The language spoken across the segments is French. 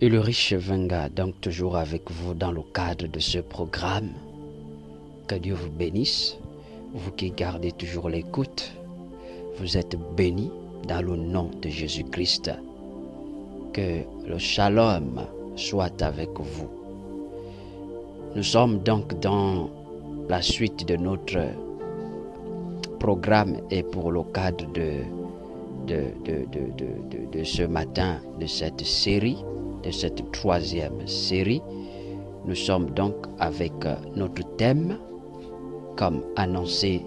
Ulrich Venga, donc toujours avec vous dans le cadre de ce programme. Que Dieu vous bénisse, vous qui gardez toujours l'écoute. Vous êtes bénis dans le nom de Jésus-Christ. Que le shalom soit avec vous. Nous sommes donc dans la suite de notre programme et pour le cadre de ce matin, de cette série, de cette troisième série. Nous sommes donc avec notre thème, comme annoncé,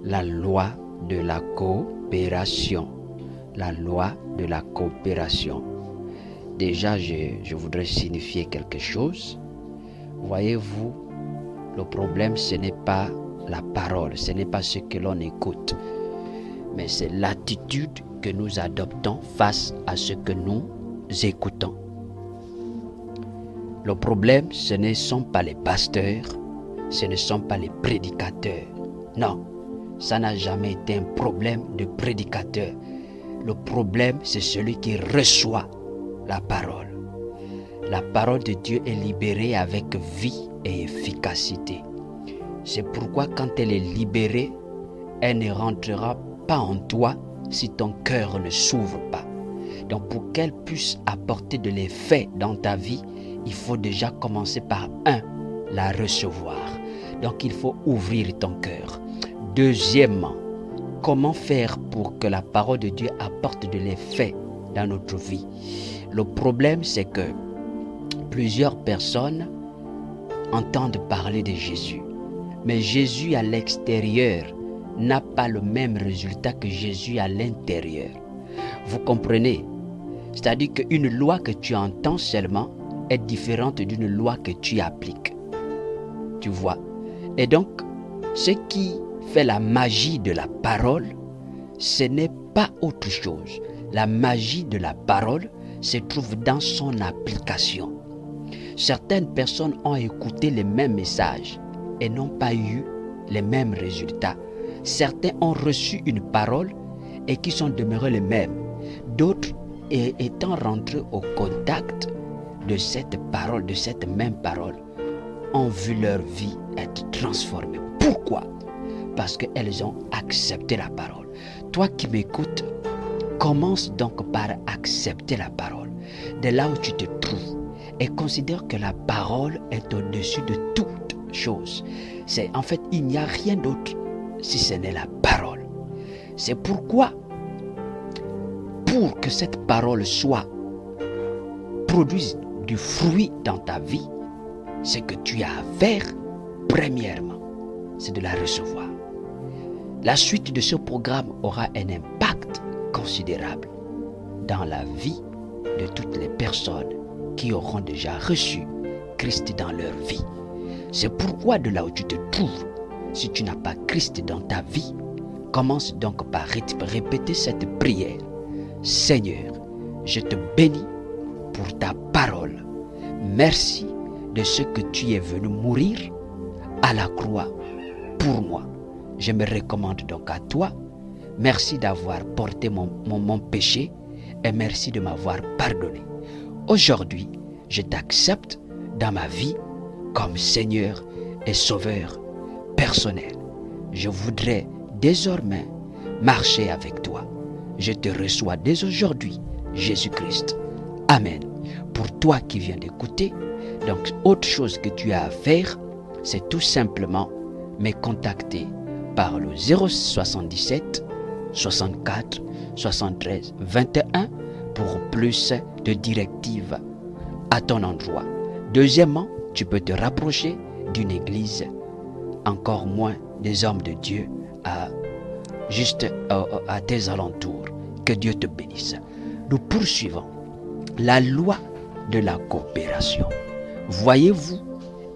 la loi de la coopération. La loi de la coopération. Déjà, je voudrais signifier quelque chose. Voyez-vous, le problème, ce n'est pas la parole, ce n'est pas ce que l'on écoute, mais c'est l'attitude que nous adoptons face à ce que nous écoutons. Le problème, ce ne sont pas les pasteurs, ce ne sont pas les prédicateurs. Non, ça n'a jamais été un problème de prédicateur. Le problème, c'est celui qui reçoit la parole. La parole de Dieu est libérée avec vie et efficacité. C'est pourquoi quand elle est libérée, elle ne rentrera pas en toi si ton cœur ne s'ouvre pas. Donc pour qu'elle puisse apporter de l'effet dans ta vie, il faut déjà commencer par la recevoir. Donc il faut ouvrir ton cœur. Deuxièmement, comment faire pour que la parole de Dieu apporte de l'effet dans notre vie? Le problème, c'est que plusieurs personnes entendent parler de Jésus. Mais Jésus à l'extérieur n'a pas le même résultat que Jésus à l'intérieur. Vous comprenez? C'est-à-dire qu'une loi que tu entends seulement est différente d'une loi que tu appliques. Tu vois? Et donc, ce qui fait la magie de la parole, ce n'est pas autre chose. La magie de la parole se trouve dans son application. Certaines personnes ont écouté les mêmes messages et n'ont pas eu les mêmes résultats. Certains ont reçu une parole et qui sont demeurés les mêmes. D'autres, étant rentrés au contact de cette parole, de cette même parole, ont vu leur vie être transformée. Pourquoi? Parce qu'elles ont accepté la parole. Toi qui m'écoutes, commence donc par accepter la parole. De là où tu te trouves, et considère que la parole est au-dessus de toute chose. En fait, il n'y a rien d'autre si ce n'est la parole. C'est pourquoi, pour que cette parole produise du fruit dans ta vie, ce que tu as à faire, premièrement, c'est de la recevoir. La suite de ce programme aura un impact considérable dans la vie de toutes les personnes qui auront déjà reçu Christ dans leur vie. C'est pourquoi de là où tu te trouves, si tu n'as pas Christ dans ta vie, commence donc par répéter cette prière. Seigneur, je te bénis pour ta parole. Merci de ce que tu es venu mourir à la croix pour moi. Je me recommande donc à toi. Merci d'avoir porté mon péché et merci de m'avoir pardonné. Aujourd'hui, je t'accepte dans ma vie comme Seigneur et Sauveur personnel. Je voudrais désormais marcher avec toi. Je te reçois dès aujourd'hui, Jésus-Christ. Amen. Pour toi qui viens d'écouter, donc autre chose que tu as à faire, c'est tout simplement me contacter par le 077 64 73 21 pour plus de directives à ton endroit. Deuxièmement, tu peux te rapprocher d'une église, encore moins des hommes de Dieu juste à tes alentours. Que Dieu te bénisse. Nous poursuivons la loi de la coopération. Voyez-vous,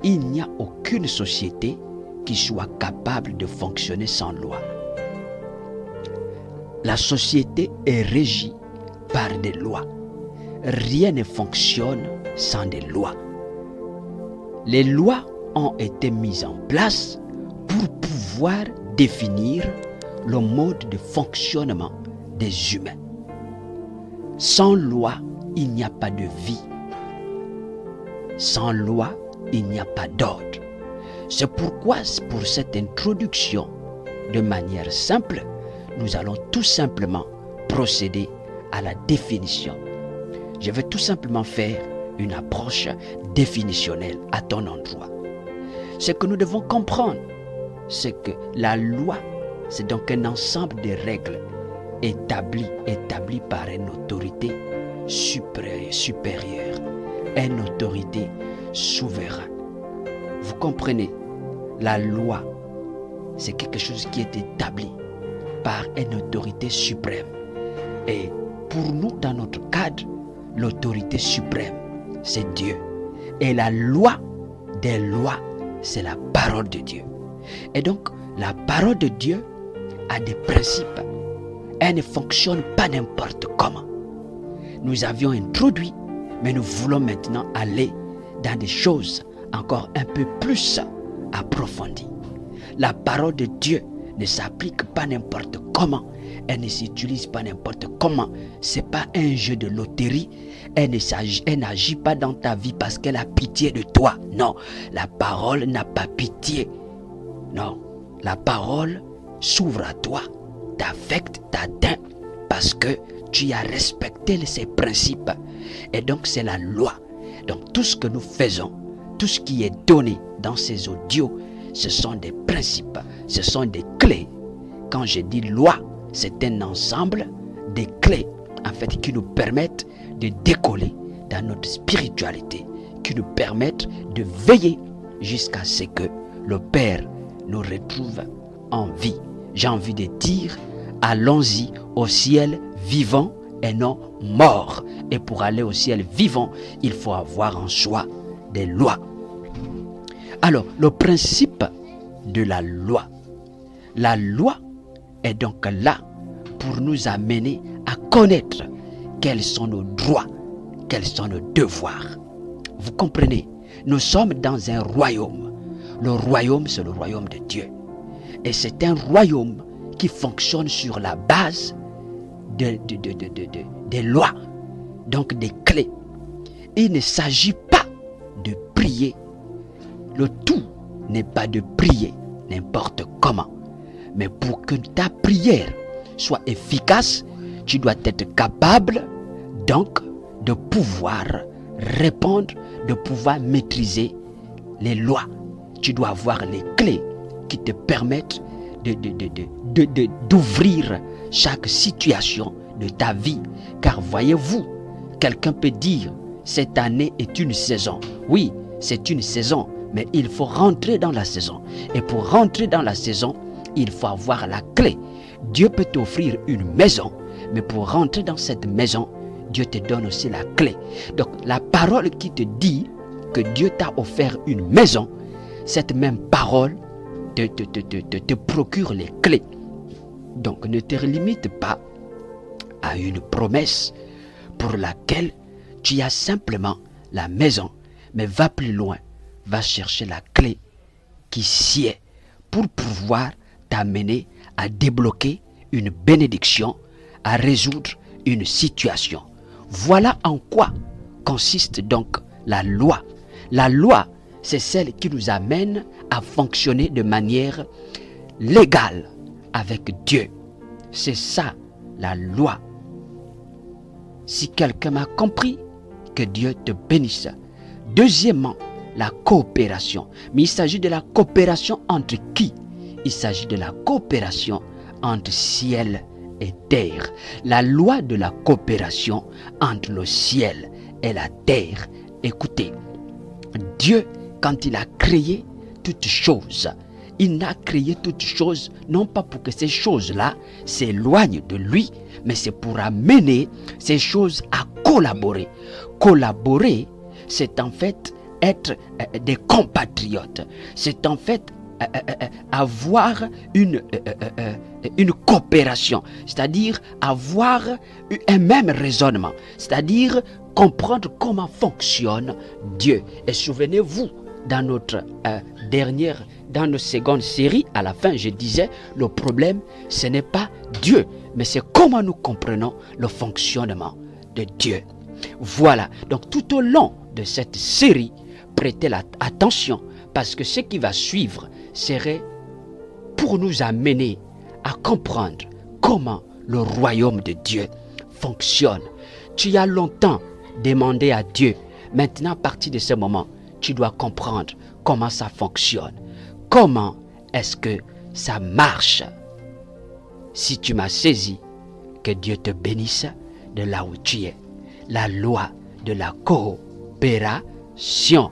il n'y a aucune société qui soit capable de fonctionner sans loi. La société est régie par des lois. Rien ne fonctionne sans des lois. Les lois ont été mises en place pour pouvoir définir le mode de fonctionnement des humains. Sans loi, il n'y a pas de vie Sans loi, il n'y a pas d'ordre. C'est pourquoi, pour cette introduction, de manière simple, nous allons tout simplement procéder à la définition. Je vais tout simplement faire une approche définitionnelle à ton endroit. Ce que nous devons comprendre, c'est que la loi, c'est donc un ensemble de règles établies par une autorité supérieure, une autorité souveraine. Vous comprenez, la loi, c'est quelque chose qui est établi par une autorité suprême. Et pour nous, dans notre cadre, l'autorité suprême, c'est Dieu. Et la loi des lois, c'est la parole de Dieu. Et donc, la parole de Dieu a des principes. Elle ne fonctionne pas n'importe comment. Nous avions introduit, mais nous voulons maintenant aller dans des choses encore un peu plus approfondies. La parole de Dieu ne s'applique pas n'importe comment. Elle ne s'utilise pas n'importe comment. Ce n'est pas un jeu de loterie. Elle n'agit pas dans ta vie parce qu'elle a pitié de toi. Non, la parole n'a pas pitié. Non, la parole s'ouvre à toi, t'affecte, t'atteint parce que tu as respecté ses principes. Et donc c'est la loi. Donc tout ce que nous faisons, tout ce qui est donné dans ces audios, ce sont des principes, ce sont des clés. Quand je dis loi, c'est un ensemble de clés en fait qui nous permettent de décoller dans notre spiritualité, qui nous permettent de veiller jusqu'à ce que le Père nous retrouve en vie. J'ai envie de dire, allons-y au ciel vivant et non mort. Et pour aller au ciel vivant, il faut avoir en soi des lois. Alors, le principe de la loi. La loi est donc là pour nous amener à connaître quels sont nos droits, quels sont nos devoirs. Vous comprenez? Nous sommes dans un royaume. Le royaume, c'est le royaume de Dieu. Et c'est un royaume qui fonctionne sur la base des lois, donc des clés. Il ne s'agit pas de prier. Le tout n'est pas de prier n'importe comment. Mais pour que ta prière soit efficace, tu dois être capable donc de pouvoir répondre, de pouvoir maîtriser les lois. Tu dois avoir les clés qui te permettent d'ouvrir chaque situation de ta vie. Car voyez-vous, quelqu'un peut dire, cette année est une saison. Oui, c'est une saison, mais il faut rentrer dans la saison. Et pour rentrer dans la saison, il faut avoir la clé. Dieu peut t'offrir une maison, mais pour rentrer dans cette maison, Dieu te donne aussi la clé. Donc la parole qui te dit que Dieu t'a offert une maison, cette même parole te procure les clés. Donc ne te limite pas à une promesse pour laquelle tu as simplement la maison, mais va plus loin, va chercher la clé qui sied pour pouvoir t'amener à débloquer une bénédiction, à résoudre une situation. Voilà en quoi consiste donc la loi. La loi, c'est celle qui nous amène à fonctionner de manière légale avec Dieu. C'est ça, la loi. Si quelqu'un m'a compris, que Dieu te bénisse. Deuxièmement, la coopération. Mais il s'agit de la coopération entre qui? Il s'agit de la coopération entre ciel et terre. La loi de la coopération entre le ciel et la terre. Écoutez, Dieu, quand il a créé toutes choses, il n'a créé toutes choses non pas pour que ces choses-là s'éloignent de lui, mais c'est pour amener ces choses à collaborer. Collaborer, c'est en fait être des compatriotes. C'est en fait avoir une coopération, c'est-à-dire avoir un même raisonnement, c'est-à-dire comprendre comment fonctionne Dieu. Et souvenez-vous, dans notre dans nos secondes séries, à la fin, je disais, le problème, ce n'est pas Dieu, mais c'est comment nous comprenons le fonctionnement de Dieu. Voilà, donc tout au long de cette série, prêter attention parce que ce qui va suivre serait pour nous amener à comprendre comment le royaume de Dieu fonctionne. Tu as longtemps demandé à Dieu. Maintenant, à partir de ce moment, tu dois comprendre comment ça fonctionne. Comment est-ce que ça marche? Si tu m'as saisi, que Dieu te bénisse de là où tu es. La loi de la coopération.